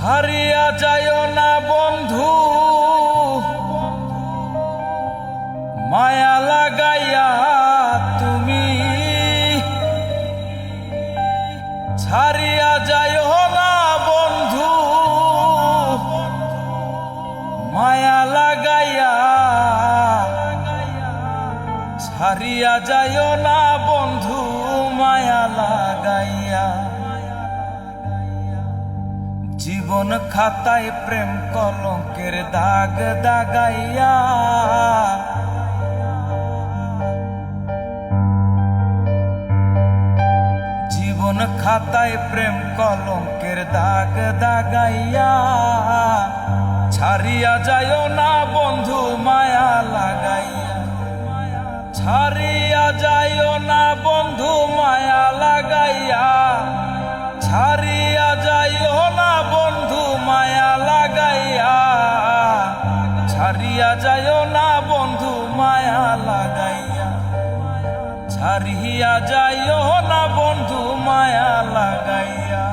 হারিয়া যাইও না বন্ধু, মায়া লাগাইয়া তুমি ছাড়িয়া যাইও না বন্ধু, মায়া লাগাইয়া ছাড়িয়া যাইও না বন্ধু, মায়া লাগাইয়া। জীবন খাতায় প্রেম কলঙ্কের দাগ দাগাইয়া, জীবন খাতায় প্রেম কলঙ্কের দাগ দাগাইয়া, ছাড়িয়া যাইও না বন্ধু, মায়া লাগাইয়া। ছাড়িয়া যাইও না বন্ধু, মায়া লাগাইয়া। ছাড়িয়া যাইও না বন্ধু, মায়া লাগাইয়া। ছাড়িয়া যাইও না বন্ধু, মায়া লাগাইয়া। ছাড়িয়া যাইও না বন্ধু, মায়া লাগাইয়া।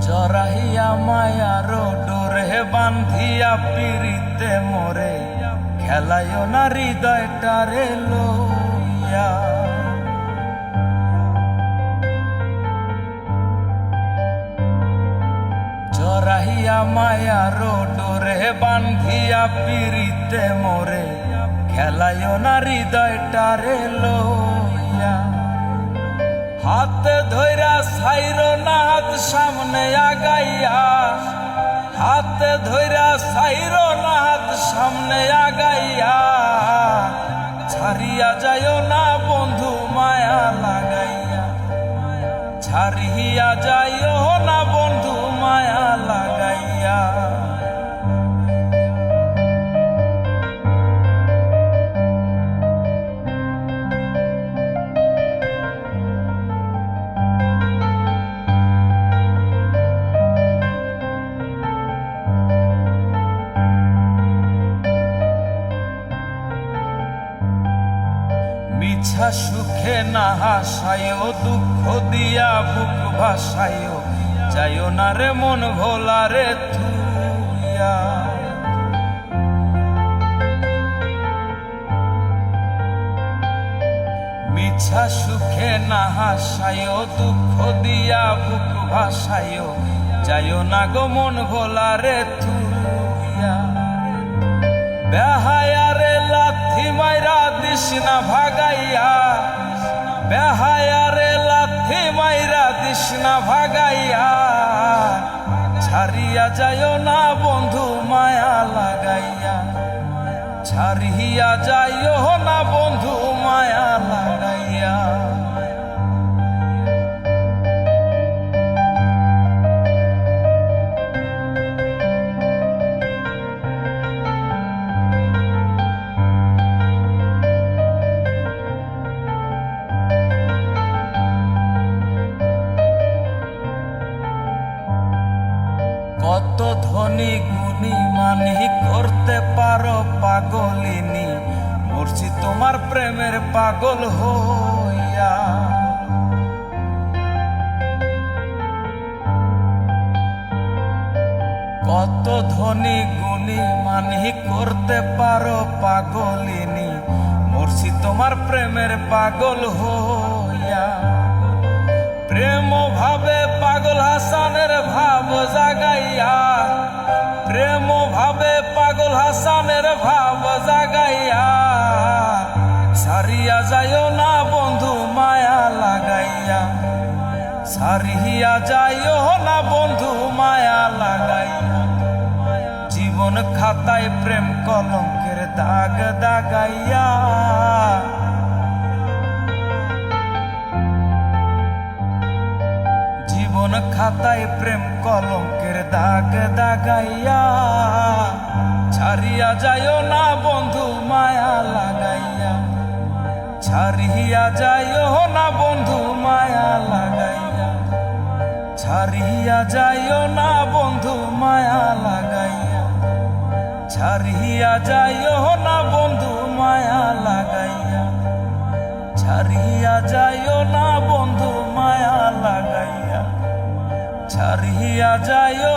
জরাহিয়া মায়ার ডোরে বান্ধিয়া পিরিতে মোরে, খেলাইও না হৃদয়টারে লইয়া। জরাহিয়া মায়ার ডোরে বান্ধিয়া পিরিতে মোরে, খেলাইও না হৃদয়টারে লইয়া। হাতে ধইরা ছাইরো না হাত সামনে আগাইয়া, হাতে ধইরা ছাইরো না হাত সামনে আগাইয়া। ছাড়িয়া যাইও না বন্ধু, মায়া লাগাইয়া। ছাড়িয়া যাইও না বন্ধু, মায়া লাগাইয়া। মিছা সুখে না হাসায়ও, দুঃখ দিয়া বুক ভাসায়ও, যাইও না রে মন ভোলা রে থুইয়া। মিছা সুখে না হাসায়ও, দুঃখ দিয়া বুক ভাসায়ও, যাইও না গো মন ভোলা রে থুইয়া। বেহায়ারে লাথি মাইরা দিস না ভাগাইয়া, বেহায়ারে লাথি মাইরা দিস না ভাগাইয়া। ছাড়িয়া যাইও না বন্ধু, মায়া লাগাইয়া। ছাড়িয়া যাইও না বন্ধু, মায়া লাগাইয়া। কত ধনী গুণী মানি করতে পারো পাগলিনী, মরছি তোমার প্রেমের পাগল হইয়া। কত ধনী গুণী মানি করতে পারো পাগলিনী, মরছি তোমার প্রেমের পাগল হইয়া। প্রেম ভাবে পাগল হাসানের ভাব জাগাইয়া, প্রেম ভাবে পাগল হাসানের ভাব জাগাইয়া। ছাড়িয়া যাইও না বন্ধু, মায়া লাগাইয়া। ছাড়িয়া যাইও না বন্ধু, মায়া লাগাইয়া। জীবন খাতায় প্রেম কলঙ্কের দাগ দাগাইয়া, জীবন খাতায় প্রেম কলঙ্কের দাগ দাগাইয়া। ছাড়িয়া যাইও না বন্ধু, মায়া লাগাইয়া। ছাড়িয়া যাইও না ছাড়িয়া যাইও না বন্ধু মায়া লাগাইয়া, ছাড়িয়া যাইও না বন্ধু মায়া লাগাইয়া, ছাড়িয়া যাইও না বন্ধু মায়া লাগাইয়া, ছাড়িয়া যাইও